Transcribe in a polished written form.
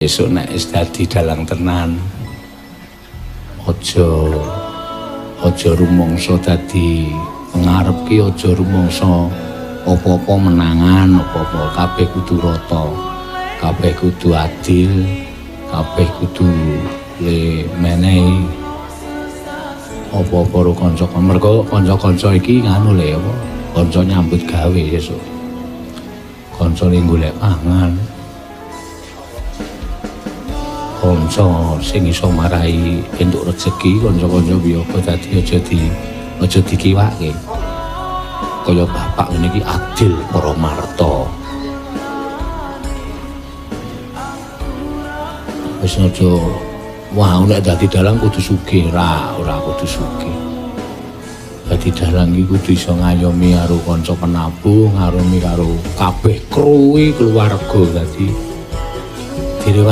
Esuk nek wis dadi dalang tenan aja rumangsa dadi ngarep ki, aja rumangsa apa-apa menangan, apa-apa kabeh kudu rata, kabeh kudu adil, kabeh kudu le menehi apa-apa karo kanca-kanca. Mergo kanca-kanca iki nganu le apa? Kanca nyambut gawe sesuk. Kanca ning golek pangan. Kanca sing iso marai entuk rejeki, kanca-kanca biasa dadi aja dikiwake. Kaya bapak ngene iki adil para marta. Wis aja wah nek dadi dalang kudu sugih, ora kudu sugih. Dadi dalang iki kudu iso ngayomi karo kanca penabuh, ngayomi karo kabeh kru keluarga dadi